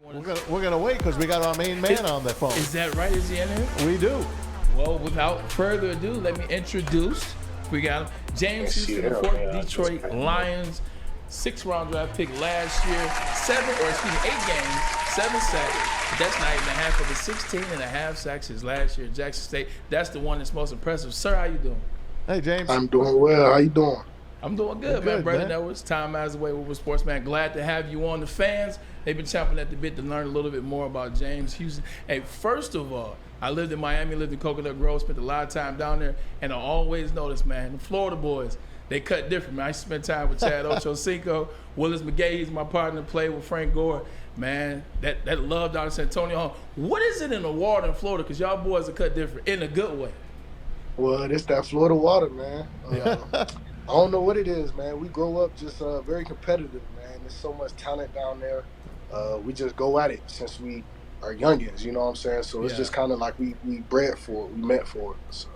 We're gonna wait because we got our main man on the phone. Is that right? Is he in here? We do. Well, without further ado, let me introduce. We got him, James Houston, the fourth Detroit Lions, 6th-round draft pick last year, 8 games, 7 sacks. But that's not even half of the 16 and a half sacks his last year at Jackson State. That's the one that's most impressive. Sir, how you doing? Hey, James. I'm doing well. How you doing? I'm doing good, man. Brandon Edwards, Time As Away with Sportsman. Glad to have you on. The fans, they've been chomping at the bit to learn a little bit more about James Houston. Hey, first of all, I lived in Miami, lived in Coconut Grove, spent a lot of time down there, and I always noticed, man, the Florida boys, they cut different, man. I used to spend time with Chad Ochocinco, Willis McGahee, he's my partner, played with Frank Gore. Man, that love down in San Antonio. What is it in the water in Florida? Because y'all boys are cut different in a good way. Well, it's that Florida water, man. I don't know what it is, man. We grow up just very competitive, man. There's so much talent down there. We just go at it since we are youngins, you know what I'm saying? So it's just kind of like we bred for it, we meant for it. So.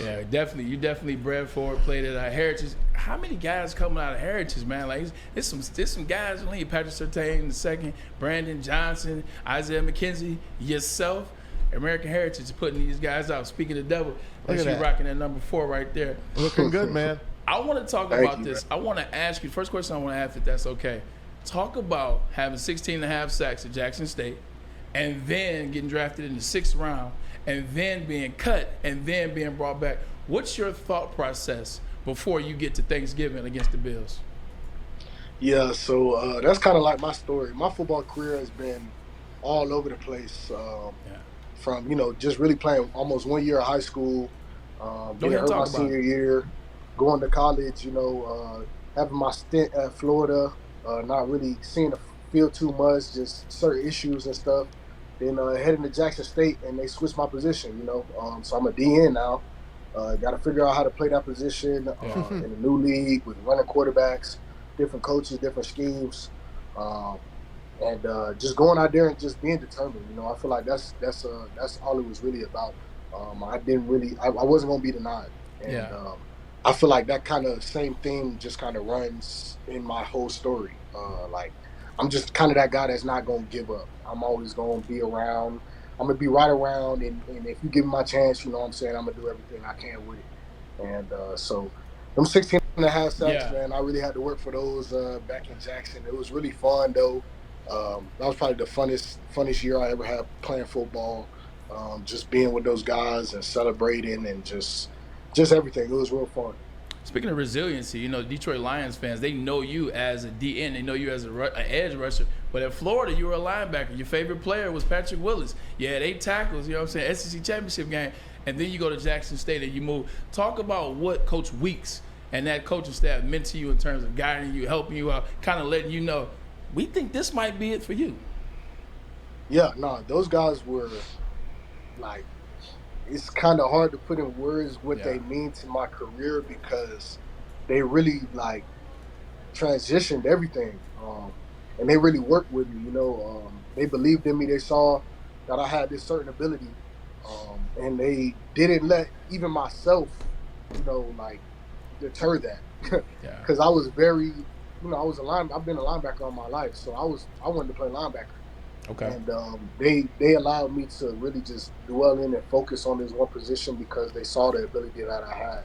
Yeah, definitely. You definitely bred for it, played at Heritage. How many guys coming out of Heritage, man? Like, there's some guys in the league. Patrick Surtain the second, Brandon Johnson, Isaiah McKenzie, yourself. American Heritage is putting these guys out. Speaking of the devil, you rocking that number 4 right there. Looking good, man. I want to talk about this. I want to ask you, first question I want to ask, if that's okay. Talk about having 16 and a half sacks at Jackson State and then getting drafted in the 6th round and then being cut and then being brought back. What's your thought process before you get to Thanksgiving against the Bills? Yeah, so that's kind of like my story. My football career has been all over the place from, just really playing almost 1 year of high school, being hurt my senior year, going to college, having my stint at Florida, not really seeing the field too much, just certain issues and stuff. Then heading to Jackson State, and they switched my position, So I'm a DN now. Got to figure out how to play that position in a new league with running quarterbacks, different coaches, different schemes, and just going out there and just being determined. I feel like that's all it was really about. I wasn't gonna be denied, and I feel like that kind of same theme just kind of runs in my whole story. I'm just kind of that guy that's not going to give up. I'm always going to be around. I'm going to be right around, and if you give me my chance, you know what I'm saying, I'm going to do everything I can with it. And so them 16 and a half sacks, man, I really had to work for those back in Jackson. It was really fun, though. That was probably the funnest year I ever had playing football, just being with those guys and celebrating and just everything. It was real fun. Speaking of resiliency, Detroit Lions fans, they know you as a DN. They know you as an edge rusher. But at Florida, you were a linebacker. Your favorite player was Patrick Willis. You had 8 tackles, SEC championship game. And then you go to Jackson State and you move. Talk about what Coach Weeks and that coaching staff meant to you in terms of guiding you, helping you out, kind of letting you know, we think this might be it for you. Yeah, no, those guys were like, it's kind of hard to put in words what they mean to my career because they really transitioned everything, and they really worked with me. They believed in me. They saw that I had this certain ability, and they didn't let even myself, deter that. Because I was very, I've been a linebacker all my life, so I wanted to play linebacker. Okay. And they allowed me to really just dwell in and focus on this one position because they saw the ability that I had.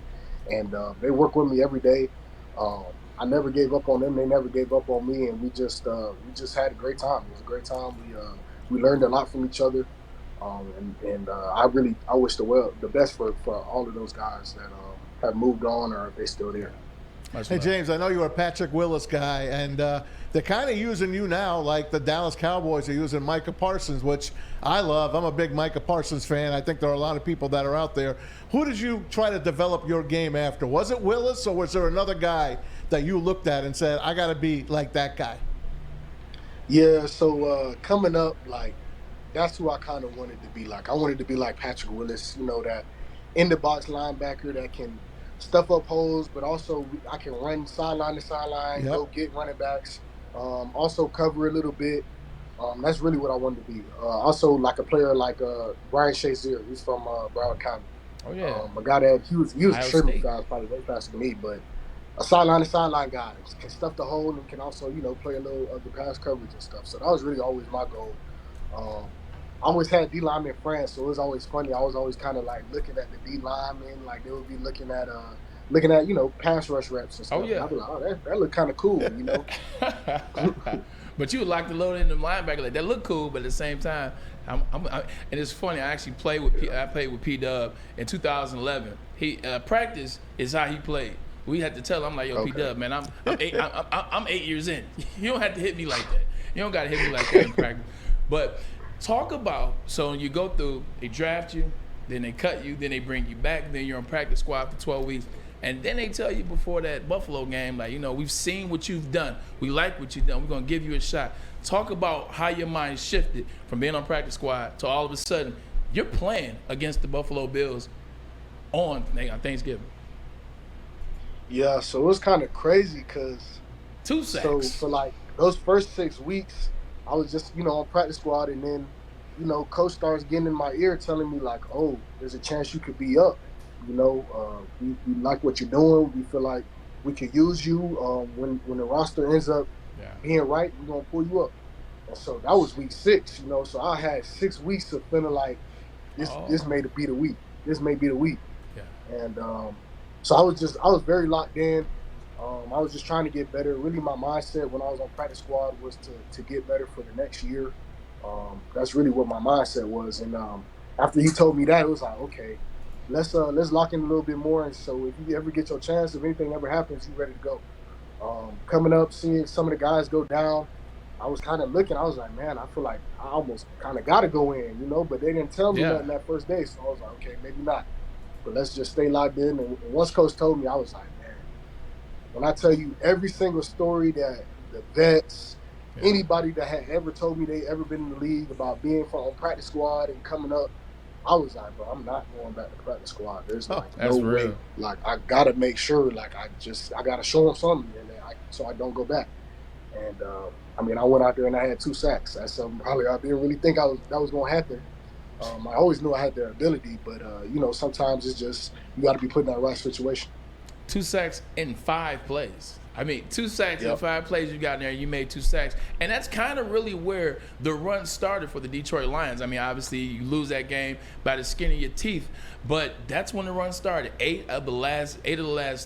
And they work with me every day. I never gave up on them. They never gave up on me. And we just had a great time. It was a great time. We learned a lot from each other. I wish the best for all of those guys that have moved on or if they're still there. Hey, James, I know you're a Patrick Willis guy, and they're kind of using you now like the Dallas Cowboys are using Micah Parsons, which I love. I'm a big Micah Parsons fan. I think there are a lot of people that are out there. Who did you try to develop your game after? Was it Willis, or was there another guy that you looked at and said, I got to be like that guy? Yeah, so coming up, that's who I kind of wanted to be like. I wanted to be like Patrick Willis, that in-the-box linebacker that can – stuff up holes, but also I can run sideline to sideline, go get running backs, also cover a little bit. That's really what I wanted to be. Also, like a player like Brian Shazier, he's from Broward County. Oh yeah, a guy that he was a triple guy, probably way faster than me, but a sideline to sideline guy. Can stuff the hole and can also, play a little of the pass coverage and stuff. So that was really always my goal. I always had D linemen friends, so it was always funny. I was always kind of like looking at the D linemen, like they would be looking at pass rush reps and stuff. Oh yeah, and I'd be like, oh, that looked kind of cool. But you would like to load in the linebacker like that look cool, but at the same time, and it's funny. I actually played with P Dub in 2011. He practice is how he played. We had to tell him, I'm like, yo, okay. P Dub, man, I'm 8 years in. You don't have to hit me like that. You don't got to hit me like that in practice. But talk about, so you go through, they draft you, then they cut you, then they bring you back, then you're on practice squad for 12 weeks. And then they tell you before that Buffalo game, like, we've seen what you've done. We like what you've done. We're going to give you a shot. Talk about how your mind shifted from being on practice squad to all of a sudden you're playing against the Buffalo Bills on Thanksgiving. Yeah, so it was kind of crazy because 2 sacks. So for like those first 6 weeks, I was just, on practice squad, and then, coach starts getting in my ear telling me like, oh, there's a chance you could be up. We like what you're doing. We feel like we could use you. When the roster ends up being right, we're gonna pull you up. And so that was week 6. So I had 6 weeks of feeling like this may be the week. This may be the week. Yeah. And so I was very locked in. I was just trying to get better. Really, my mindset when I was on practice squad was to get better for the next year. That's really what my mindset was. And after he told me that, it was like, okay, let's lock in a little bit more. And so if you ever get your chance, if anything ever happens, you're ready to go. Coming up, seeing some of the guys go down, I was kind of looking. I was like, man, I feel like I almost kind of got to go in, but they didn't tell me nothing that first day. So I was like, okay, maybe not. But let's just stay locked in. And once coach told me, I was like, man, when I tell you every single story that the vets, anybody that had ever told me they ever been in the league about being on practice squad and coming up, I was like, bro, I'm not going back to practice squad. There's no way. Like, I got to make sure, like, I got to show them something so I don't go back. And, I went out there and I had 2 sacks. That's something probably I didn't really think that was going to happen. I always knew I had the ability, but, sometimes it's just you got to be put in that right situation. 2 sacks in 5 plays. 2 sacks in 5 plays you got in there, you made 2 sacks. And that's kind of really where the run started for the Detroit Lions. Obviously, you lose that game by the skin of your teeth, but that's when the run started. 8 of the last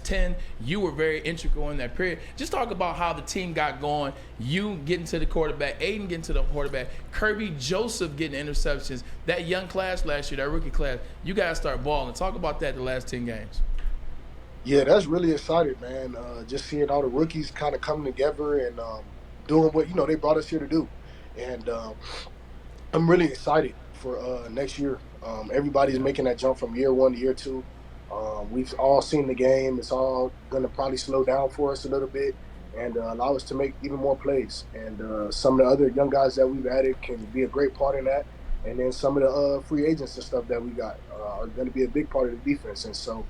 10, you were very integral in that period. Just talk about how the team got going, you getting to the quarterback, Aiden getting to the quarterback, Kirby Joseph getting interceptions, that young class last year, that rookie class. You guys start balling. Talk about that the last 10 games. Yeah, that's really exciting, man. Just seeing all the rookies kind of coming together and doing what, they brought us here to do. And I'm really excited for next year. Everybody's making that jump from year 1 to year 2. We've all seen the game. It's all going to probably slow down for us a little bit and allow us to make even more plays. And some of the other young guys that we've added can be a great part in that. And then some of the free agents and stuff that we got are going to be a big part of the defense. And so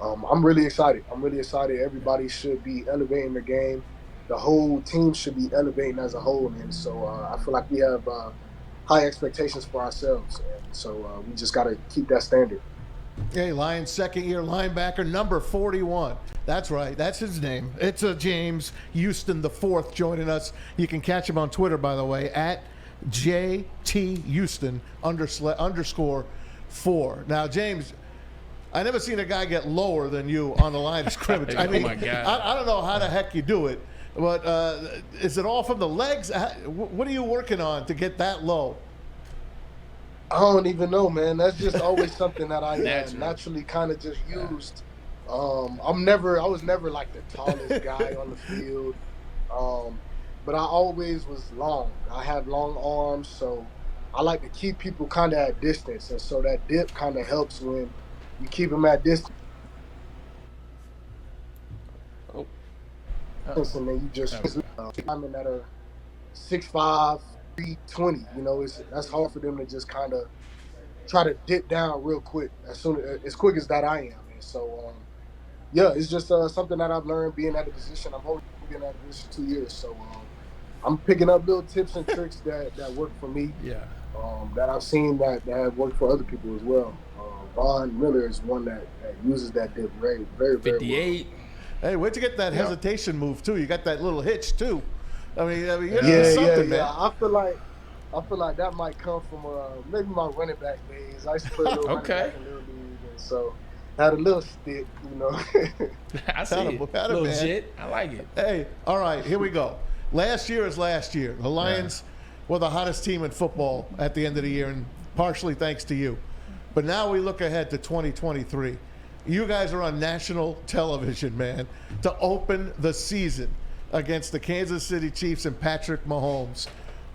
I'm really excited. Everybody should be elevating their game. The whole team should be elevating as a whole. And so I feel like we have high expectations for ourselves. And so we just got to keep that standard. Hey, Lions second-year linebacker, number 41. That's right. That's his name. It's James Houston IV joining us. You can catch him on Twitter, by the way, at JT Houston_4. Now, James, I never seen a guy get lower than you on the line of scrimmage. Oh my God. I don't know how the heck you do it, but is it all from the legs? What are you working on to get that low? I don't even know, man. That's just always something that I naturally kind of just used. I was never like the tallest guy on the field, but I always was long. I have long arms, so I like to keep people kind of at distance, and so that dip kind of helps when you keep them at distance. And then you just I'm in that 6'5", 320. That's hard for them to just kind of try to dip down real quick as quick as that I am. And so it's just something that I've learned being at the position. I'm only been at the position 2 years, so I'm picking up little tips and tricks that work for me. Yeah. That I've seen that have worked for other people as well. Von Miller is one that uses that dip very, very, very 58. well. Hey, where'd you get that hesitation move too? You got that little hitch too. I mean, something, man. I feel like that might come from maybe my running back days. I used to play a little running back in Little League, and so I had a little stick, I see it. Legit. I like it. Hey, all right, here we go. Last year is last year. The Lions were the hottest team in football at the end of the year, and partially thanks to you. But now we look ahead to 2023. You guys are on national television, man, to open the season against the Kansas City Chiefs and Patrick Mahomes.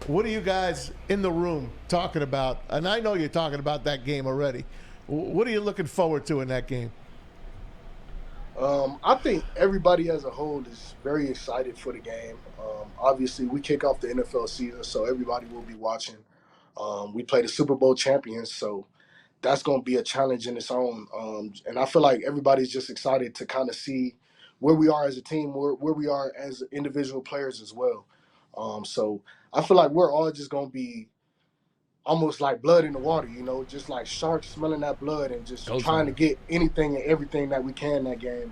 What are you guys in the room talking about? And I know you're talking about that game already. What are you looking forward to in that game? I think everybody as a whole is very excited for the game. Obviously, we kick off the NFL season, so everybody will be watching. We play the Super Bowl champions, so that's going to be a challenge in its own. And I feel like everybody's just excited to kind of see where we are as a team, where we are as individual players as well. So I feel like we're all just going to be almost like blood in the water, just like sharks smelling that blood and just trying to get anything and everything that we can in that game,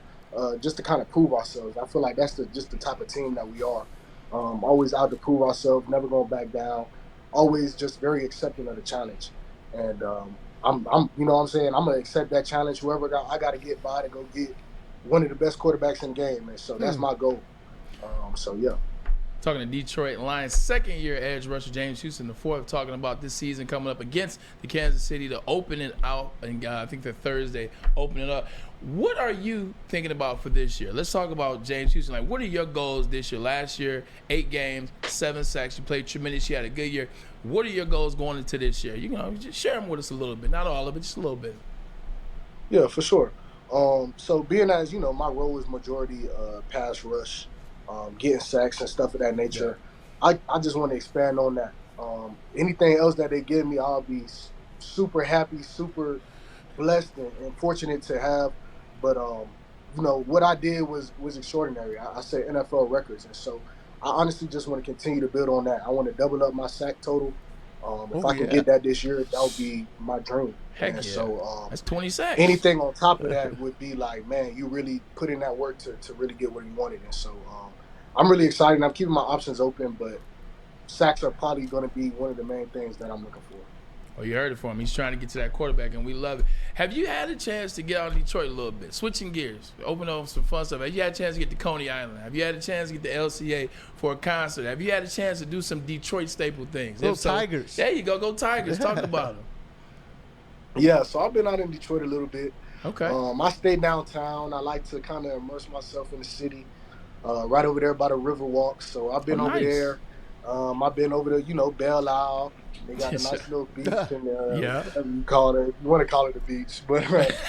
just to kind of prove ourselves. I feel like that's just the type of team that we are. Always out to prove ourselves, never going back down, always just very accepting of the challenge. And I'm you know what I'm saying, I'm going to accept that challenge. Whoever I got to get by to go get one of the best quarterbacks in the game. And so that's my goal. So, yeah. Talking to Detroit Lions second-year edge rusher James Houston, the fourth, talking about this season coming up against the Kansas City to open it out, and I think the Thursday open it up. What are you thinking about for this year? Let's talk about James Houston. Like, what are your goals this year? Last year, 8 games, 7 sacks. You played tremendous. You had a good year. What are your goals going into this year? Just share them with us a little bit. Not all of it, just a little bit. Yeah, for sure. So being as, my role is majority pass rush, getting sacks and stuff of that nature, I just want to expand on that. Anything else that they give me, I'll be super happy, super blessed and fortunate to have. But, what I did was extraordinary. I set NFL records. And so I honestly just want to continue to build on that. I want to double up my sack total. If I can get that this year, that would be my dream. Heck yeah. So that's 20 sacks. Anything on top of that would be like, man, you really put in that work to really get where you wanted. And so I'm really excited. I'm keeping my options open, but sacks are probably going to be one of the main things that I'm looking for. Well, you heard it from him. He's trying to get to that quarterback, and we love it. Have you had a chance to get out of Detroit a little bit? Switching gears, open up some fun stuff. Have you had a chance to get to Coney Island? Have you had a chance to get to LCA for a concert? Have you had a chance to do some Detroit staple things? Go Tigers. There you go. Go Tigers. Talk about them. Yeah, so I've been out in Detroit a little bit. Okay. I stay downtown. I like to kind of immerse myself in the city, right over there by the Riverwalk. So I've been over there. I've been over to, Belle Isle. They got a nice little beach in there. Whatever you call it. You want to call it a beach, but It ain't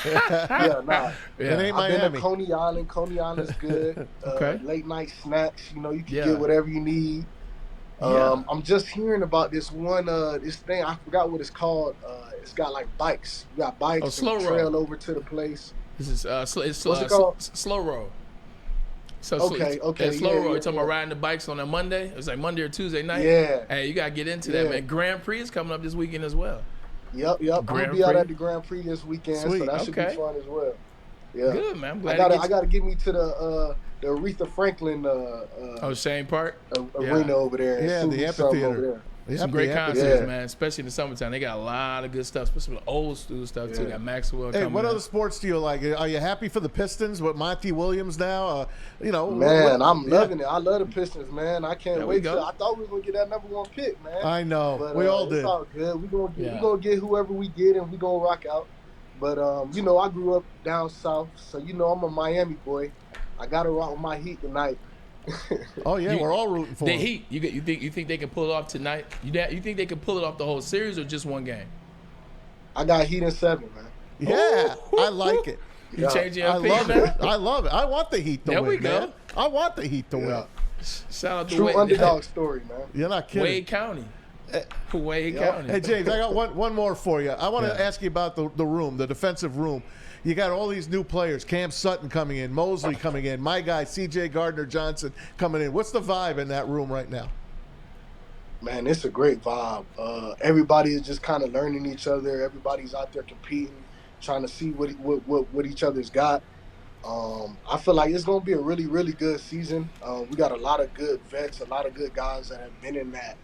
I've Miami. been to Coney Island. Coney Island's good. Okay. Late night snacks. You can get whatever you need. I'm just hearing about this one, this thing. I forgot what it's called. It's got like bikes. You got bikes. Slow and trail roll. over to the place. This is What's it called? Slow roll. So Okay. slow roll. You're talking about riding the bikes on a Monday? It was like Monday or Tuesday night? Yeah. Hey, you got to get into that, man. Grand Prix is coming up this weekend as well. Yep. I'm going to be out at the Grand Prix this weekend, Sweet. so that should be fun as well. Yeah. Good, man. I'm glad I got to get me to the Aretha Franklin Shane Park? arena over there. and Yeah, see the me something amphitheater. over there. Some great the concerts, amphitheater. man, especially in the summertime. They got a lot of good stuff, especially the old school stuff, too. Yeah. Got Maxwell Hey, coming what in. other sports do you like? Are you happy for the Pistons with Monty Williams now? Man, I'm loving it. I love the Pistons, man. I can't There we wait. go. I thought we was going to get that number 1 pick, man. I know. But, we all did. It's all good. We're going to get whoever we get, and we're going to rock out. But, I grew up down south, so, I'm a Miami boy. I got to rock with my Heat tonight. Oh, yeah, we're all rooting for The them. Heat, you think they can pull it off tonight? You think they can pull it off the whole series or just one game? I got Heat in 7, man. Yeah, I like it. You changing I your opinion love now? it. I love it. I want the Heat to There win, we go. man. I want the Heat to win. Shout out to True Wade. underdog story, man. You're not kidding. Wade County. Wade County. Hey, James, I got one more for you. I want to ask you about the room, the defensive room. You got all these new players, Cam Sutton coming in, Mosley coming in, my guy, C.J. Gardner-Johnson coming in. What's the vibe in that room right now? Man, it's a great vibe. Everybody is just kind of learning each other. Everybody's out there competing, trying to see what each other's got. I feel like it's going to be a really, really good season. We got a lot of good vets, a lot of good guys that have been in that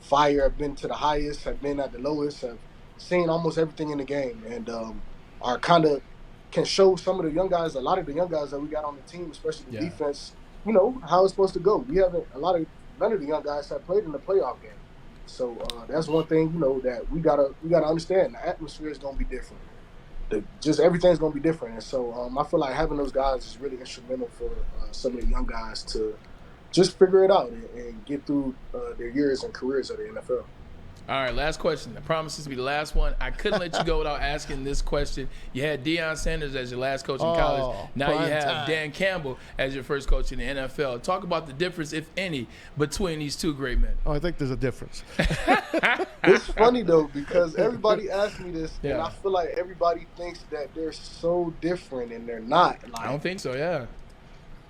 fire, have been to the highest, have been at the lowest, have seen almost everything in the game, and are kind of can show some of the young guys, a lot of the young guys that we got on the team, especially the defense, how it's supposed to go. None of the young guys have played in the playoff game. So that's one thing, that we gotta understand. The atmosphere is gonna be different. Just everything's gonna be different, and so I feel like having those guys is really instrumental for some of the young guys to just figure it out and get through their years and careers of the NFL. All right, last question. I promise this to be the last one. I couldn't let you go without asking this question. You had Deion Sanders as your last coach in college. Now you have Dan Campbell as your first coach in the NFL. Talk about the difference, if any, between these two great men. Oh, I think there's a difference. It's funny, though, because everybody asks me this, and I feel like everybody thinks that they're so different, and they're not. Like, I don't think so, yeah.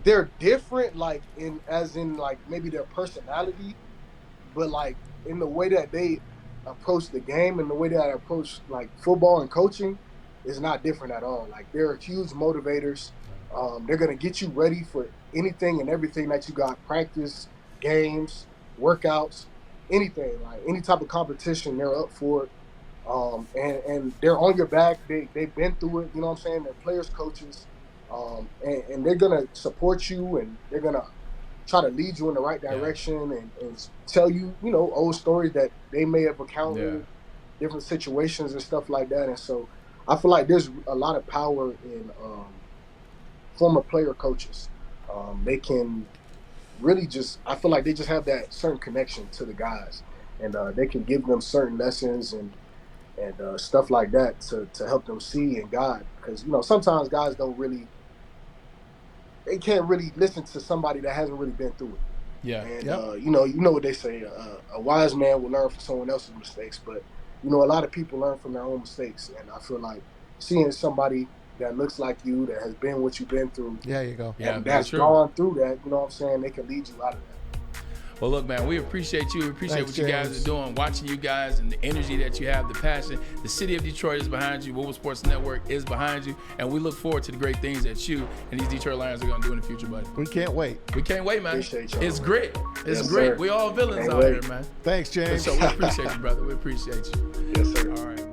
They're different, as in maybe their personality, but, in the way that they approach the game and the way that I approach football and coaching is not different at all. They're huge motivators. They're going to get you ready for anything and everything that you got, practice, games, workouts, anything, any type of competition, they're up for it. And they're on your back. They've been through it, you know what I'm saying? They're players, coaches, and they're going to support you, and they're going to try to lead you in the right direction and tell you, old stories that they may have encountered, different situations and stuff like that. And so I feel like there's a lot of power in former player coaches. They can really I feel like they just have that certain connection to the guys, and they can give them certain lessons and stuff like that to help them see and guide. Because, sometimes guys they can't really listen to somebody that hasn't really been through it. Yeah. And, you know what they say, a wise man will learn from someone else's mistakes. But, a lot of people learn from their own mistakes. And I feel like seeing somebody that looks like you, that has been what you've been through. Yeah, you go. And that's gone through that, you know what I'm saying? They can lead you out of that. Well, look, man, we appreciate you. We appreciate what you guys are doing, watching you guys and the energy that you have, the passion. The city of Detroit is behind you. Woodward Sports Network is behind you. And we look forward to the great things that you and these Detroit Lions are going to do in the future, buddy. We can't wait. We can't wait, man. Appreciate y'all. It's great. It's Yes, great. sir. We all villains Can't out wait. here, man. Thanks, James. So we appreciate you, brother. We appreciate you. Yes, sir. All right.